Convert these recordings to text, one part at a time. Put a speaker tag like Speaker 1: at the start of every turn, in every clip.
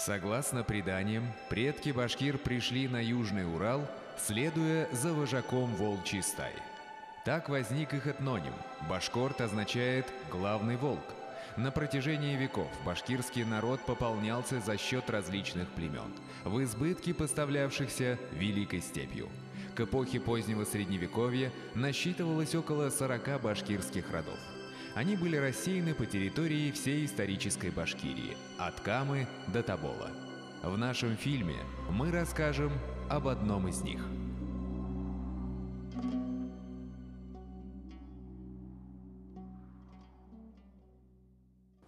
Speaker 1: Согласно преданиям, предки башкир пришли на Южный Урал, следуя за вожаком волчьей стаи. Так возник их этноним. Башкорт означает «главный волк». На протяжении веков башкирский народ пополнялся за счет различных племен, в избытке поставлявшихся Великой степью. К эпохе позднего Средневековья насчитывалось около 40 башкирских родов. Они были рассеяны по территории всей исторической Башкирии, от Камы до Тобола. В нашем фильме мы расскажем об одном из них.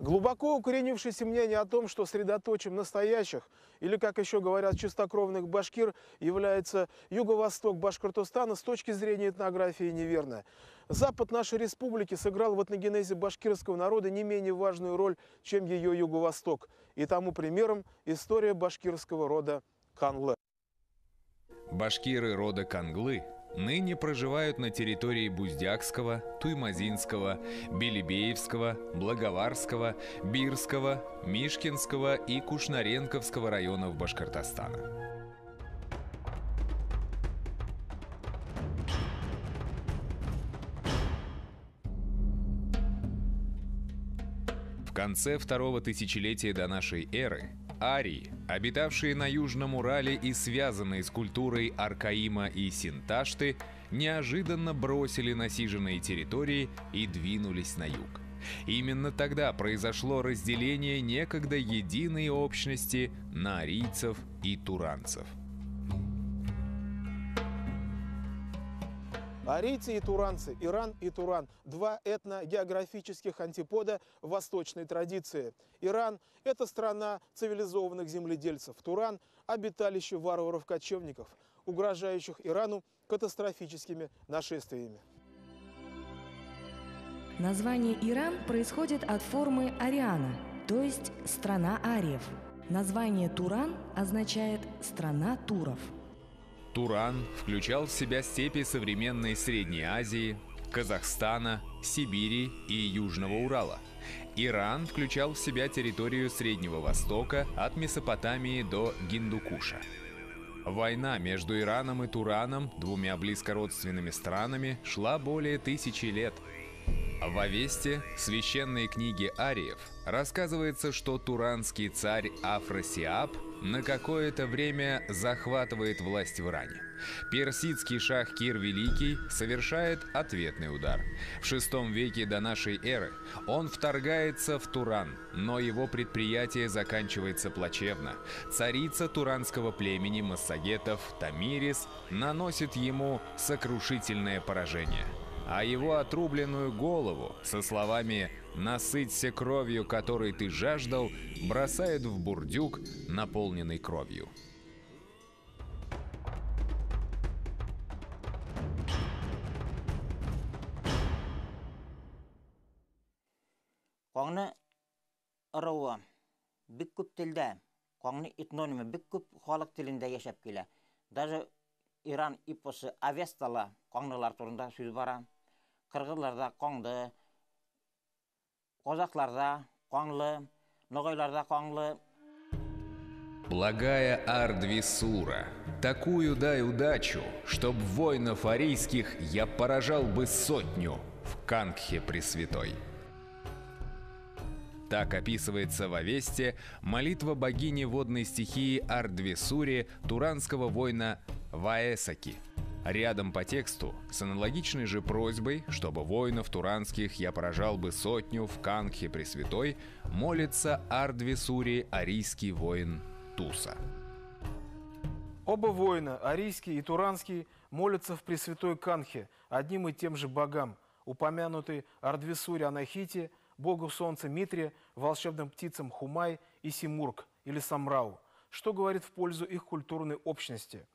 Speaker 2: Глубоко укоренившееся мнение о том, что средоточием настоящих, или, как еще говорят, чистокровных башкир, является юго-восток Башкортостана, с точки зрения этнографии неверно. Запад нашей республики сыграл в этногенезе башкирского народа не менее важную роль, чем ее юго-восток. И тому примером история башкирского рода Канлы.
Speaker 1: Башкиры рода Канглы ныне проживают на территории Буздякского, Туймазинского, Белебеевского, Благоварского, Бирского, Мишкинского и Кушнаренковского районов Башкортостана. В конце второго тысячелетия до нашей эры арии, обитавшие на Южном Урале и связанные с культурой Аркаима и Синташты, неожиданно бросили насиженные территории и двинулись на юг. Именно тогда произошло разделение некогда единой общности на арийцев и туранцев.
Speaker 2: Арийцы и туранцы, Иран и Туран – два этногеографических антипода восточной традиции. Иран – это страна цивилизованных земледельцев. Туран – обиталище варваров-кочевников, угрожающих Ирану катастрофическими нашествиями.
Speaker 3: Название Иран происходит от формы Ариана, то есть «страна ариев». Название Туран означает «страна туров».
Speaker 1: Туран включал в себя степи современной Средней Азии, Казахстана, Сибири и Южного Урала. Иран включал в себя территорию Среднего Востока от Месопотамии до Гиндукуша. Война между Ираном и Тураном, двумя близкородственными странами, шла более 1000 лет. В Авесте, священной книге ариев, рассказывается, что туранский царь Афросиаб на какое-то время захватывает власть в Иране. Персидский шах Кир Великий совершает ответный удар. В VI веке до нашей эры он вторгается в Туран, но его предприятие заканчивается плачевно. Царица туранского племени массагетов Тамирис наносит ему сокрушительное поражение. А его отрубленную голову со словами «насыться кровью, которой ты жаждал», бросают в бурдюк, наполненный кровью.
Speaker 4: Қоңны ырауы бик көп тілді, қоңны этнонимі бик көп халық тілінде яшап келе. Даже Иран эпосы Авестала қоңнылар турында сөз бара. Кыргызларда қоңды, казакларда қоңлы, ноғайларда қоңлы.
Speaker 1: Благая Ардвисура, такую дай удачу, чтоб воинов арийских я поражал бы 100 в Кангхе Пресвятой. Так описывается в Авесте молитва богини водной стихии Ардвисуре туранского воина Ваэсаки. Рядом по тексту с аналогичной же просьбой, чтобы воинов туранских я поражал бы 100 в Кангхе Пресвятой, молится Ардвисуре арийский воин Туса.
Speaker 2: Оба воина, арийский и туранский, молятся в Пресвятой Кангхе одним и тем же богам, упомянутый Ардвисуре Анахите, богу солнца Митре, волшебным птицам Хумай и Симург или Самрау, что говорит в пользу их культурной общности.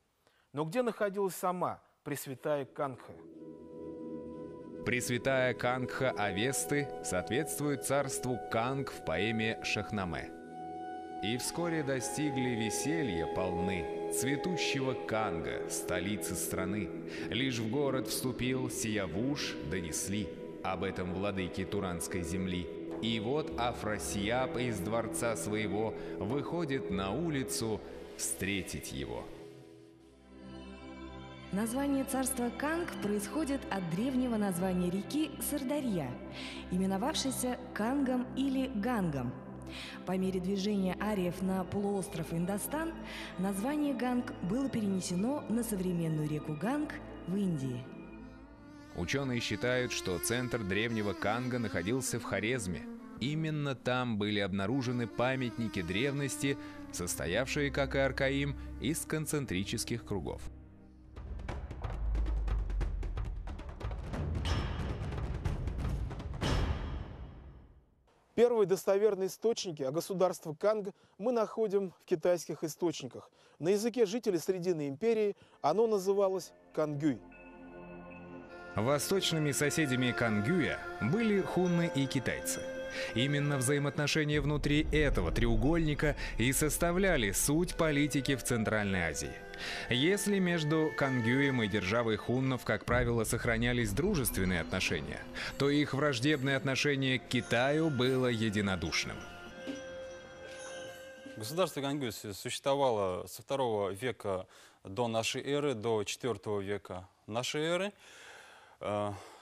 Speaker 2: Но где находилась сама Пресвятая Кангха?
Speaker 1: Пресвятая Кангха Авесты соответствует царству Канг в поэме Шахнаме. И вскоре достигли веселья полны цветущего Канга, столицы страны. Лишь в город вступил Сиявуш, донесли об этом владыке туранской земли. И вот Афросиаб из дворца своего выходит на улицу встретить его.
Speaker 3: Название царства Канг происходит от древнего названия реки Сырдарья, именовавшейся Кангом или Гангом. По мере движения ариев на полуостров Индостан, название Ганг было перенесено на современную реку Ганг в Индии.
Speaker 1: Ученые считают, что центр древнего Канга находился в Хорезме. Именно там были обнаружены памятники древности, состоявшие, как и Аркаим, из концентрических кругов.
Speaker 2: Первые достоверные источники о государстве Канг мы находим в китайских источниках. На языке жителей Срединной империи оно называлось Кангюй.
Speaker 1: Восточными соседями Кангюя были хунны и китайцы. Именно взаимоотношения внутри этого треугольника и составляли суть политики в Центральной Азии. Если между Кангюем и державой хуннов, как правило, сохранялись дружественные отношения, то их враждебное отношение к Китаю было единодушным.
Speaker 5: Государство Кангюй существовало со II века до нашей эры, до IV века нашей эры.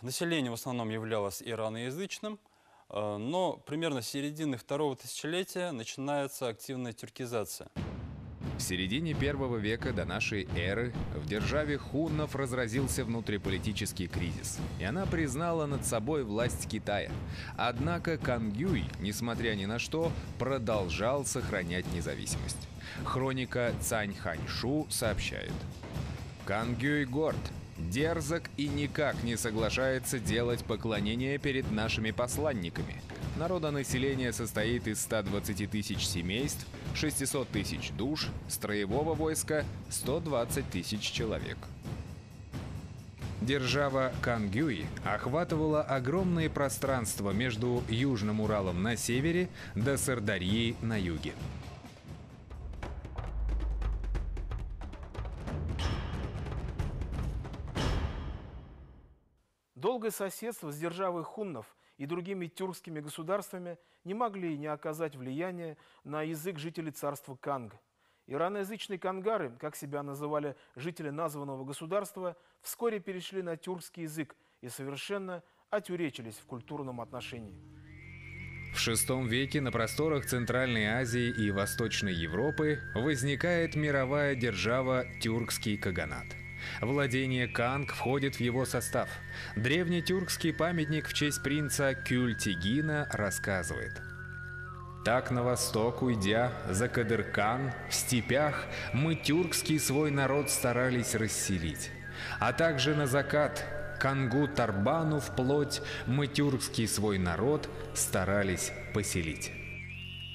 Speaker 5: Население в основном являлось ираноязычным, но примерно с середины 2-го тысячелетия начинается активная тюркизация.
Speaker 1: В середине 1 века до нашей эры в державе хуннов разразился внутриполитический кризис, и она признала над собой власть Китая. Однако Кангюй, несмотря ни на что, продолжал сохранять независимость. Хроника Цаньханьшу сообщает: «Кангюй горд, дерзок и никак не соглашается делать поклонение перед нашими посланниками. Народонаселение состоит из 120 тысяч семейств, 600 тысяч душ, строевого войска 120 тысяч человек». Держава Кангюй охватывала огромные пространства между Южным Уралом на севере до Сырдарьи на юге.
Speaker 2: Долгое соседство с державой хуннов и другими тюркскими государствами не могли не оказать влияния на язык жителей царства Канг. Ираноязычные кангары, как себя называли жители названного государства, вскоре перешли на тюркский язык и совершенно отюречились в культурном отношении.
Speaker 1: В VI веке на просторах Центральной Азии и Восточной Европы возникает мировая держава тюркский каганат. Владение Канг входит в его состав. Древний тюркский памятник в честь принца Кюльтигина рассказывает: «Так на восток уйдя за Кадыркан, в степях мы тюркский свой народ старались расселить, а также на закат Кангу-Тарбану вплоть мы тюркский свой народ старались поселить».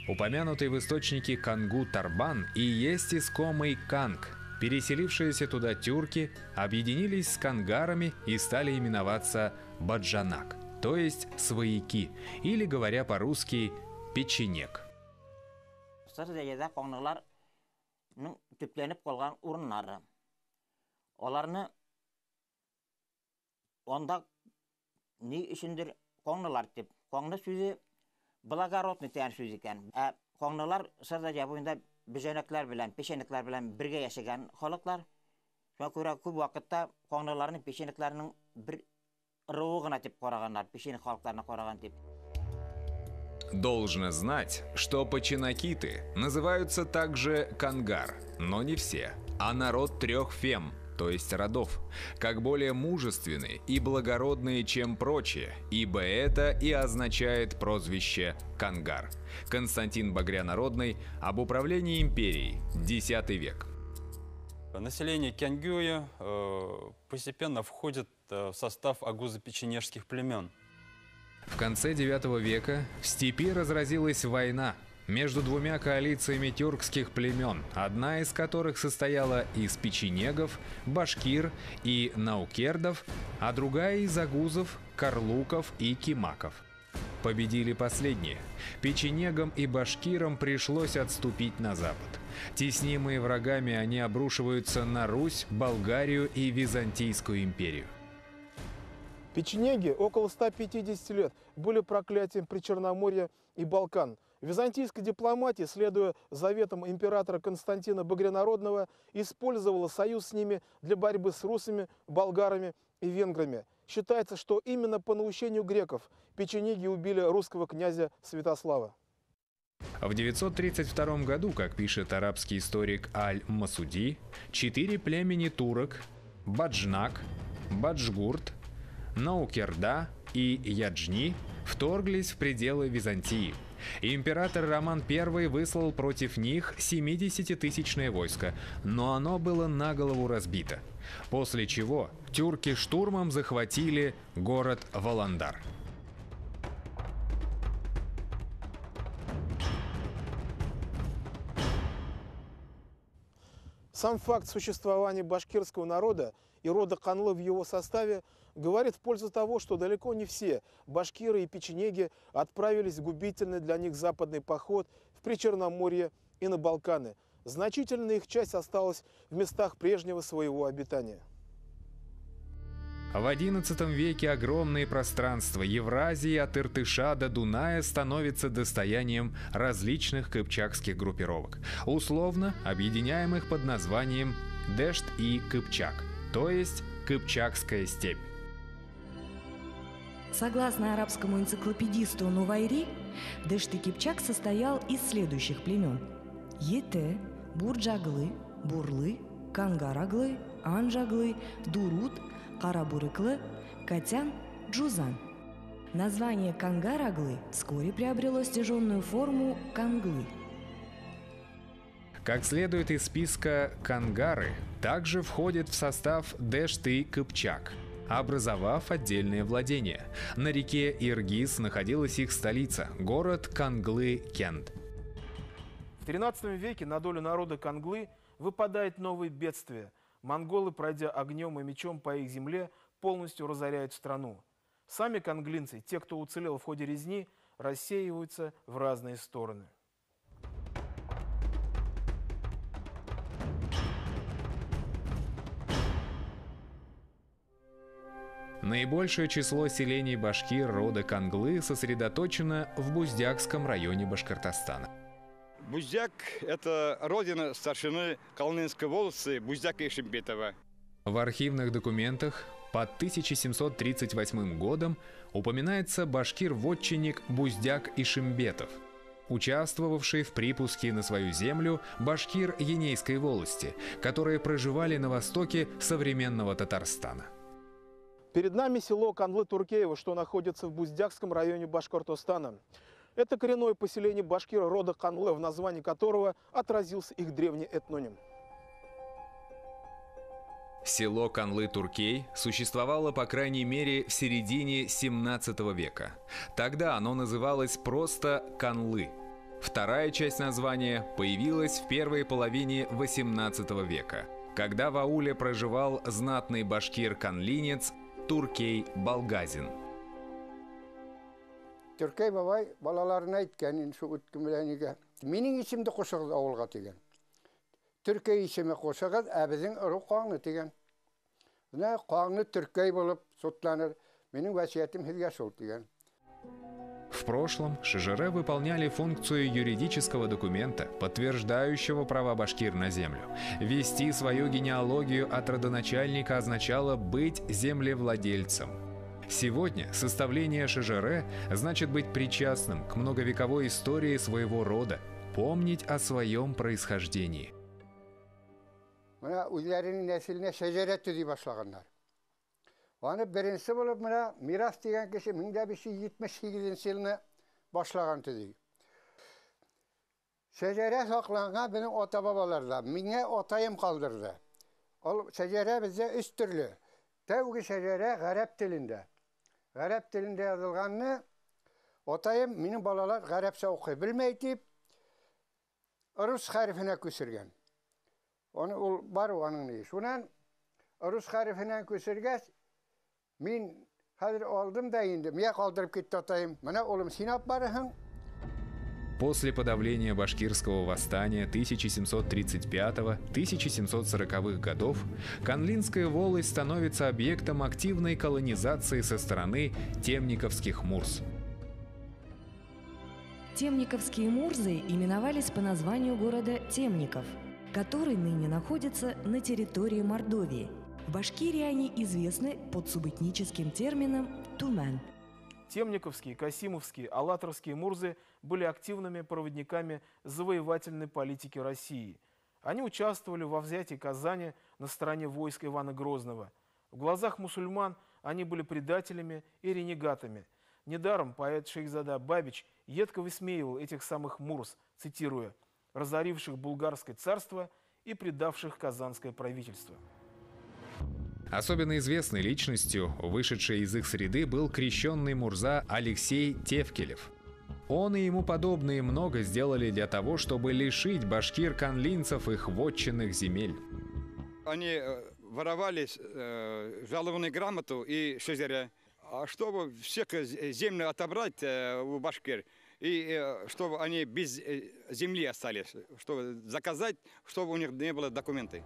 Speaker 1: Упомянутый в источнике Кангу-Тарбан и есть искомый Канг. Переселившиеся туда тюрки объединились с кангарами и стали именоваться Баджанак, то есть свояки, или, говоря по-русски, печенек.
Speaker 4: Сырдарьяда коңныларның төпләнеп калган урыннары. Аларны онда ни өчендер коңнылар дип. Коңны сүзе благородный дигән сүз икән. Коңнылар Сырдарья буенда бежәнәкләр белән, печенекләр белән бергә яшәгән халыклар. Шуңа күрә күп вакытта коңныларны печенекләрнең бер ырыуы гына дип караганнар, печенек халыкларына караган дип.
Speaker 1: Должно знать, что починакиты называются также кангар, но не все, а народ 3 фем, то есть родов, как более мужественные и благородные, чем прочие, ибо это и означает прозвище Кангар. Константин Багрянародный об управлении империей, X век.
Speaker 5: Население Кангюя постепенно входит в состав агузо-печенежских племен.
Speaker 1: В конце IX века в степи разразилась война между 2 коалициями тюркских племен, одна из которых состояла из печенегов, башкир и наукердов, а другая из агузов, карлуков и кимаков. Победили последние. Печенегам и башкирам пришлось отступить на запад. Теснимые врагами, они обрушиваются на Русь, Болгарию и Византийскую империю.
Speaker 2: Печенеги около 150 лет были проклятием Причерноморья и Балкан. В византийской дипломатии, следуя заветам императора Константина Багрянародного, использовала союз с ними для борьбы с русами, болгарами и венграми. Считается, что именно по наущению греков печенеги убили русского князя Святослава.
Speaker 1: В 932 году, как пишет арабский историк Аль-Масуди, 4 племени турок – Баджнак, Баджгурт, Наукерда и Яджни – вторглись в пределы Византии. Император Роман I выслал против них 70-тысячное войско, но оно было на голову разбито. После чего тюрки штурмом захватили город Валандар.
Speaker 2: Сам факт существования башкирского народа и рода Канлы в его составе говорит в пользу того, что далеко не все башкиры и печенеги отправились в губительный для них западный поход в Причерноморье и на Балканы. Значительная их часть осталась в местах прежнего своего обитания.
Speaker 1: В XI веке огромные пространства Евразии от Иртыша до Дуная становятся достоянием различных кыпчакских группировок, условно объединяемых под названием Дешт и Кыпчак, то есть Кыпчакская степь.
Speaker 3: Согласно арабскому энциклопедисту Нувайри, Дешт и Кыпчак состоял из следующих племен: Ете, Бурджаглы, Бурлы, Кангараглы, Анжаглы, Дурут, Карабурыклы, Катян, Джузан. Название Кангараглы вскоре приобрело стяженную форму Канглы.
Speaker 1: Как следует из списка, кангары также входят в состав Дешт и Кыпчак, образовав отдельные владения. На реке Иргиз находилась их столица – город Канглы-Кент.
Speaker 2: В XIII веке на долю народа Канглы выпадает новое бедствие. Монголы, пройдя огнем и мечом по их земле, полностью разоряют страну. Сами канглинцы, те, кто уцелел в ходе резни, рассеиваются в разные стороны.
Speaker 1: Наибольшее число селений башкир рода Канглы сосредоточено в Буздякском районе Башкортостана.
Speaker 6: Буздяк – это родина старшины Калнинской волости Буздяка Ишимбетова.
Speaker 1: В архивных документах под 1738 годом упоминается башкир-вотчинник Буздяк Ишимбетов, участвовавший в припуске на свою землю башкир Енейской волости, которые проживали на востоке современного Татарстана.
Speaker 2: Перед нами село Канлы-Туркеево, что находится в Буздякском районе Башкортостана. Это коренное поселение башкира рода Канлы, в названии которого отразился их древний этноним.
Speaker 1: Село Канлы-Туркей существовало, по крайней мере, в середине 17 века. Тогда оно называлось просто Канлы. Вторая часть названия появилась в первой половине 18 века, когда в ауле проживал знатный башкир-канлинец Туркей Балгазин.
Speaker 7: Türkey babay balalarına aytken şu ütkümleniga. Mening isimde qo'shig'iz avulga degan. Türkey isimi qo'shig'iz abizing uru qo'ngni degan. Buna qo'ngni Türkey bo'lib sotlanır. Mening vasiyatim sizga shul degan.
Speaker 1: В прошлом ШЖР выполняли функцию юридического документа, подтверждающего права башкир на землю. Вести свою генеалогию от родоначальника означало быть землевладельцем. Сегодня составление ШЖР значит быть причастным к многовековой истории своего рода, помнить о своем происхождении.
Speaker 7: Buna o'zlarining nasiline shajarat tuziy boshlaganlar. Onu birinchisi bo'lib mana miras degan kishi 1578-yilni boshlagan tuziy. Shajara saqlangan benim ota bobolardan. Menga otayım qoldirdi. Shajara bizda 3 turli. Tavgi shajara g'arab tilinde. G'arab tilinde yozilganini otayım mening bolalar g'arabcha o'qiy bilmaydi deb rus harfine ko'chirgan. Onu bar onun iş. Şundan rus harfine ko'chirgach men hozir oldim da endi men qoldirib ketdi otayım. Mana o'g'lim Sinop barahın.
Speaker 1: После подавления башкирского восстания 1735-1740-х годов Канлинская волость становится объектом активной колонизации со стороны темниковских мурз.
Speaker 3: Темниковские мурзы именовались по названию города Темников, который ныне находится на территории Мордовии. В Башкирии они известны под субэтническим термином «туман».
Speaker 2: Темниковские, Касимовские, Алатырские мурзы были активными проводниками завоевательной политики России. Они участвовали во взятии Казани на стороне войск Ивана Грозного. В глазах мусульман они были предателями и ренегатами. Недаром поэт Шейхзада Бабич едко высмеивал этих самых мурз, цитируя, «разоривших Булгарское царство и предавших Казанское правительство».
Speaker 1: Особенно известной личностью, вышедшей из их среды, был крещенный мурза Алексей Тевкелев. Он и ему подобные много сделали для того, чтобы лишить башкир-канлинцев их вотчинных земель.
Speaker 6: Они воровали жалованную грамоту и шезеря, чтобы всех землю отобрать у башкир, и чтобы они без земли остались, чтобы заказать, чтобы у них не было документов.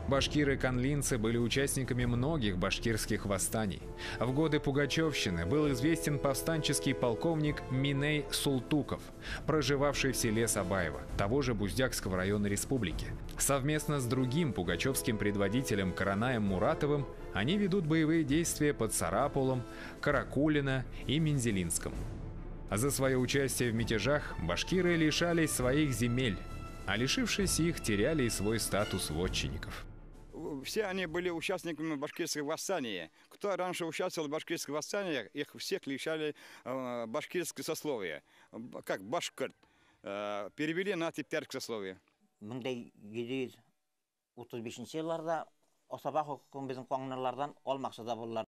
Speaker 1: Башкиры-канлинцы были участниками многих башкирских восстаний. В годы Пугачевщины был известен повстанческий полковник Миней Султуков, проживавший в селе Сабаево, того же Буздякского района республики. Совместно с другим пугачевским предводителем Каранаем Муратовым они ведут боевые действия под Сарапулом, Каракулино и Мензелинском. За свое участие в мятежах башкиры лишались своих земель, а лишившись их, теряли и свой статус вотчинников.
Speaker 6: Все они были участниками башкирского восстания. Кто раньше участвовал в башкирских восстаниях, их всех лишали башкирское сословие. Как башкирт. Перевели на теперь сословие.
Speaker 4: 1735 елларда Осабах хукум безнең каңнарлардан ол максада буллар.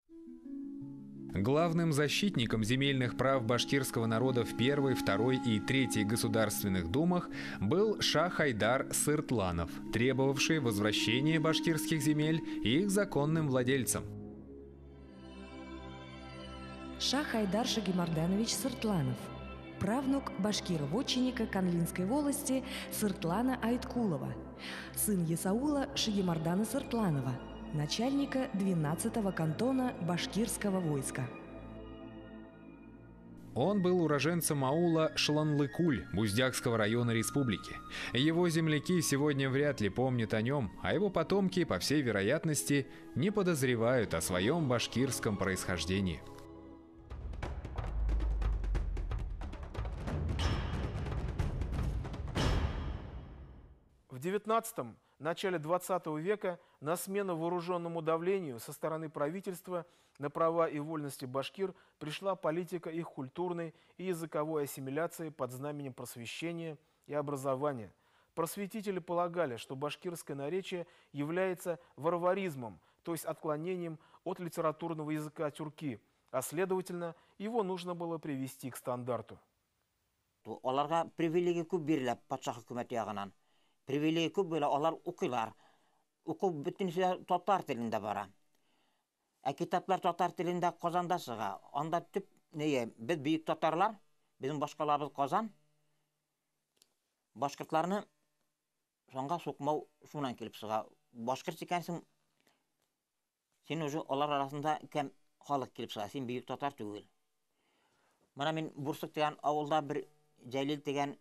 Speaker 1: Главным защитником земельных прав башкирского народа в Первой, Второй и Третьей государственных думах был Шах Айдар Сыртланов, требовавший возвращения башкирских земель их законным владельцам.
Speaker 3: Шах Айдар Шагимарданович Сыртланов, правнук башкира-вотчинника Канлинской волости Сыртлана Айткулова, сын Есаула Шагимардана Сыртланова, начальника 12-го кантона башкирского войска.
Speaker 1: Он был уроженцем аула Шланлыкуль Буздякского района республики. Его земляки сегодня вряд ли помнят о нем, а его потомки, по всей вероятности, не подозревают о своем башкирском происхождении.
Speaker 2: В XIX – начале XX века на смену вооруженному давлению со стороны правительства на права и вольности башкир пришла политика их культурной и языковой ассимиляции под знаменем просвещения и образования. Просветители полагали, что башкирское наречие является варваризмом, то есть отклонением от литературного языка тюрки, а следовательно, его нужно было привести к стандарту.
Speaker 4: Оларга привилегия күп бирелә патша хөкүмәте ягыннан. Привилегия күп була, алар укыйлар. Уку бөтенесе татар телендә бара. Китаплар татар телендә Казанда чыга. Анда төп нее? Без бөек татарлар, безнең башкаларыбыз Казан. Башкортларны шунга сукмау шуннан килеп чыга. Башкорт икәнсең, син уже алар арасында кем халык килеп чыга. Син бөек татар түгел. Менә мин Бурсык дигән авылда бер Җәлил дигән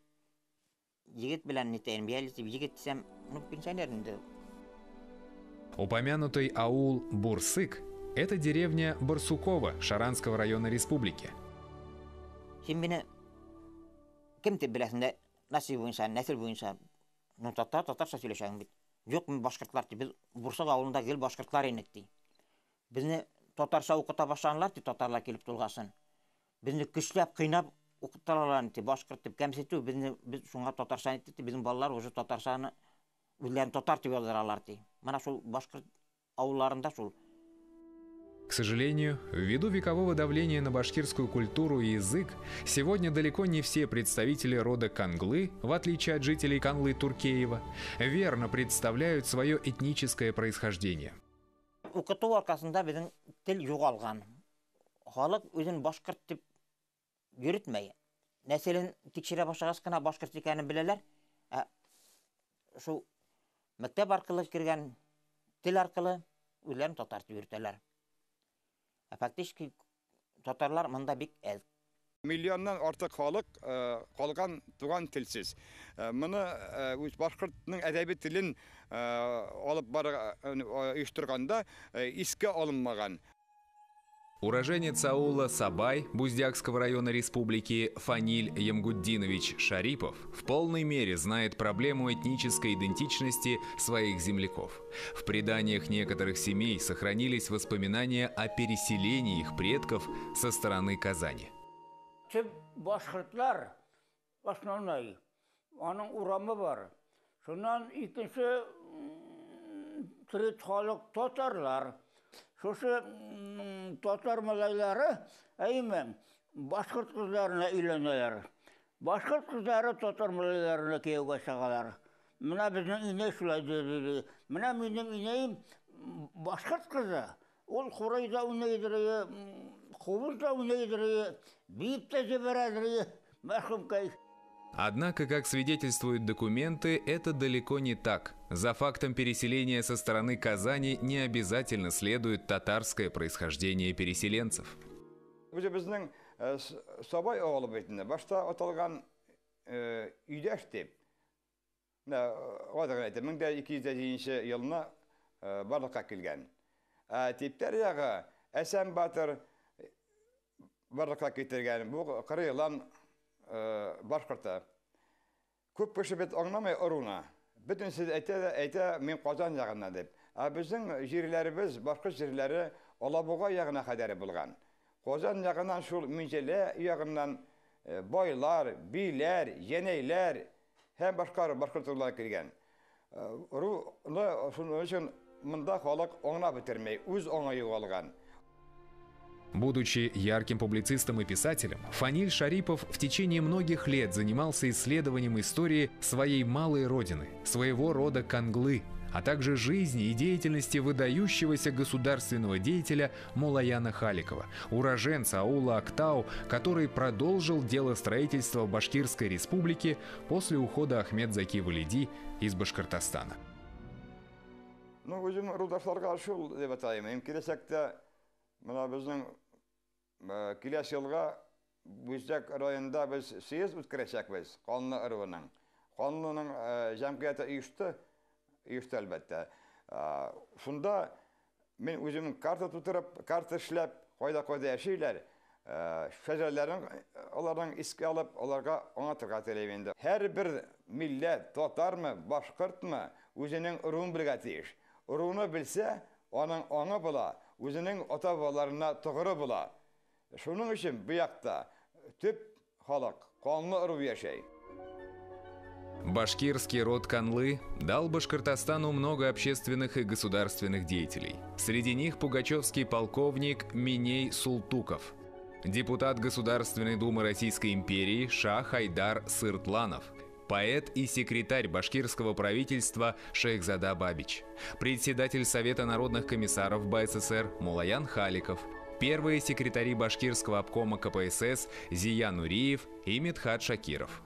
Speaker 4: егет белән нитәем. Егет дисәм, пенсионер инде.
Speaker 1: Упомянутый аул Бурсык – это деревня Барсукова Шаранского района республики.
Speaker 4: Син мине кем дип беләсең дә, насыйп буенча, нәсел буенча, татарча сөйләшәң бит. Юк, мин башкортлар ди, без Бурсык авылында гел башкортлар инек ди. Безне татарча укыта башлаганнар ди, татарлар килеп тулгасын. Безне көчләп, кыйнап укыталар ди, башкорт дип кемсетү, без шуңа татарча әйтте, безнең балалар уже татарчаны үзләрен татар дип язалар ди. Менә шул башкорт авылларында шул.
Speaker 1: К сожалению, ввиду векового давления на башкирскую культуру и язык, сегодня далеко не все представители рода Канглы, в отличие от жителей Канлы-Туркеева, верно представляют свое этническое происхождение.
Speaker 4: Укыту аркасында безнең тел югалган. Халык үзен башкорт дип йөртмәй. нәселен тикшере башлагач кына башкорт икәнен беләләр. Шул мәктәп аркылы кергән тел аркылы үзләрен татар дип йөртәләр. Фактически татарлар монда бик әз.
Speaker 6: Миллионнан артык халык калган туган телсез. Моны үз башкортның әдәби телен алып бара оештырганда искә алынмаган.
Speaker 1: Уроженец аула Сабай Буздякского района республики Фаниль Ямгуддинович Шарипов в полной мере знает проблему этнической идентичности своих земляков. В преданиях некоторых семей сохранились воспоминания о переселении их предков со стороны Казани.
Speaker 8: Башкортлар основной, аның урамы бар. Шуннан икенче тирет халык татарлар. Шушы татар малайлары әймен башкорт кызларына өйләнәләр. Башкорт кызлары татар малайларына кияүгә чыгалар. Менә безнең инәй шулай диде. Менә минем инәем башкорт кызы. Ул Хурайда уйнайдыр, Хубызда уйнайдыр, Бипта җибәрәдер, мәхрүм кай.
Speaker 1: Однако, как свидетельствуют документы, это далеко не так. За фактом переселения со стороны Казани не обязательно следует татарское происхождение переселенцев.
Speaker 6: Bizning Sabay oğlu beytinde başta atılgan üydeş deyip, o da gayet 1200 yılına barlıkka kilgen. Tipler yağı Esen Batır barlıkka getirgen, bu kırı yılan Başkırtı. Köp kişi bit anlamay oruna. Bütün siz ete min Kazan yağına deyip. Bizim jirlerimiz, başka jirleri Alabuğa yağına kadar bulgan. Kazan yağından şu mincele yağından boylar, biler, yeneyler hem başkırtılar kirgen. Şunun için mında halk ona bitirmeyi, uz ona yuvalgan.
Speaker 1: Будучи ярким публицистом и писателем, Фаниль Шарипов в течение многих лет занимался исследованием истории своей малой родины, своего рода Канглы, а также жизни и деятельности выдающегося государственного деятеля Мулаяна Халикова, уроженца аула Актау, который продолжил дело строительства Башкирской республики после ухода Ахмед Заки Валиди из Башкортостана.
Speaker 6: Ну, özüm rudaşlarga şul dep atayım. Imkinesakta mana bizning kiles yılga Buzdak rayonunda biz siyas o'tkazakmiz. Qonli irvining. Qonlining jamiyati uyushdi albatta. Shunda men o'zim karta tutirib, karta ishlab, qo'yda yashaylar. Shajarlarning ularning iski olib, ularga o'nattirga televendi. Har bir millat, tatarmi, boshqirtmi, o'zining urug'ini bilga tegish. Urug'ini bilsa, onun ona bo'la, o'zining ota-bobolarına to'g'ri bo'la. Şunun için bu yakta tüp halk, kanlı ırv yaşay.
Speaker 1: Башкирский род Канлы дал Башкортостану много общественных и государственных деятелей. Среди них пугачевский полковник Миней Султуков, депутат Государственной Думы Российской империи Шах Айдар Сыртланов, поэт и секретарь башкирского правительства Шейхзада Бабич, председатель Совета народных комиссаров БССР Мулаян Халиков, первые секретари башкирского обкома КПСС Зия Нуриев и Медхат Шакиров.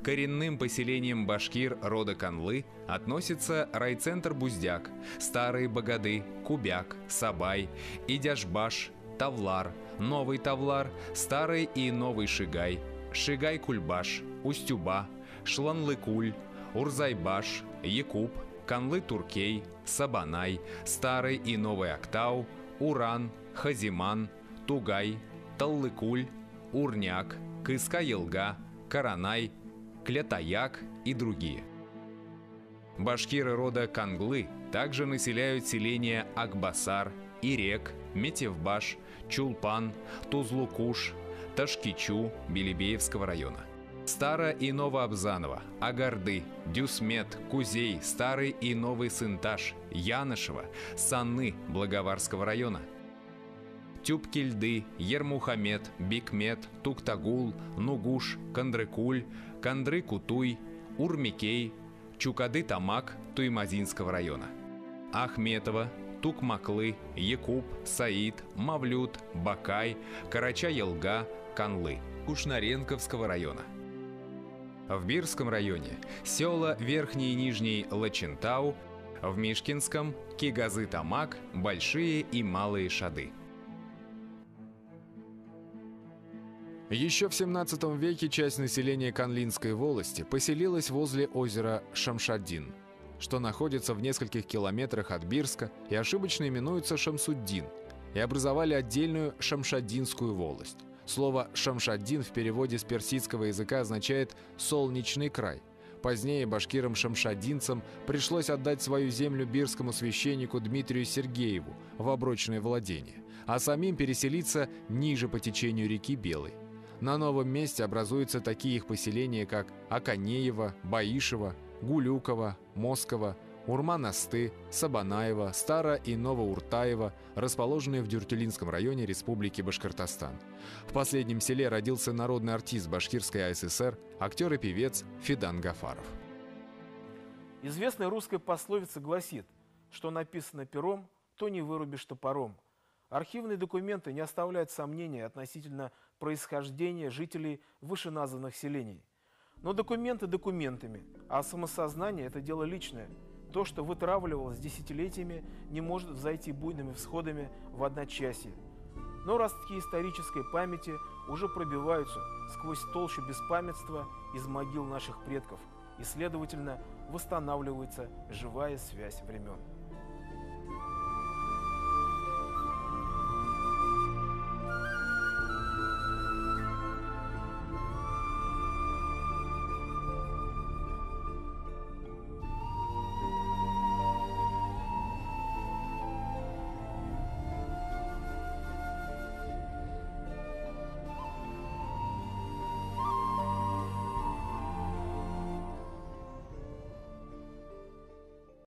Speaker 1: Коренным поселением башкир рода Канлы относятся райцентр Буздяк, Старые Богады, Кубяк, Сабай, Идяшбаш, Тавлар, Новый Тавлар, Старый и Новый Шигай, Шигай-Кульбаш, Устюба, Шланлыкуль, Урзайбаш, Якуб, Канлы-Туркей, Сабанай, Старый и Новый Актау, Уран, Хазиман, Тугай, Таллыкуль, Урняк, Кыска-Елга, Каранай, Клятаяк и другие. Башкиры рода Канглы также населяют селения Акбасар, Ирек, Метевбаш, Чулпан, Тузлукуш, Ташкичу Белебеевского района. Старо- и Новообзаново, Агарды, Дюсмет, Кузей, Старый и Новый Сынташ, Янышево, Санны Благоварского района. Тюбкильды, Ермухамед, Бикмет, Туктагул, Нугуш, Кандрыкуль, Кандры-Кутуй, Урмикей, Чукады-Тамак Туймазинского района. Ахметова, Тукмаклы, Якуб, Саид, Мавлют, Бакай, Карача-Елга, Канлы Кушнаренковского района. В Бирском районе села Верхний и Нижний Лачентау, в Мишкинском – Кигазы-Тамак, Большие и Малые Шады. Еще в 17 веке часть населения Канлинской волости поселилась возле озера Шамшаддин, что находится в нескольких километрах от Бирска и ошибочно именуется Шамсуддин, и образовали отдельную Шамшаддинскую волость. Слово «Шамшаддин» в переводе с персидского языка означает «солнечный край». Позднее башкирам-шамшадинцам пришлось отдать свою землю бирскому священнику Дмитрию Сергееву в оброчное владение, а самим переселиться ниже по течению реки Белой. На новом месте образуются такие их поселения, как Аканеево, Баишево, Гулюково, Москово, Урман-Асты, Сабанаево, Старо- и Новоуртаево, расположенные в Дюртюлинском районе Республики Башкортостан. В последнем селе родился народный артист Башкирской АССР, актер и певец Фидан Гафаров.
Speaker 2: Известная русская пословица гласит, что написано пером, то не вырубишь топором. Архивные документы не оставляют сомнений относительно происхождения жителей вышеназванных селений. Но документы документами, а самосознание – это дело личное. То, что вытравливалось десятилетиями, не может взойти буйными всходами в одночасье. Но ростки исторической памяти уже пробиваются сквозь толщу беспамятства из могил наших предков, и, следовательно, восстанавливается живая связь времен.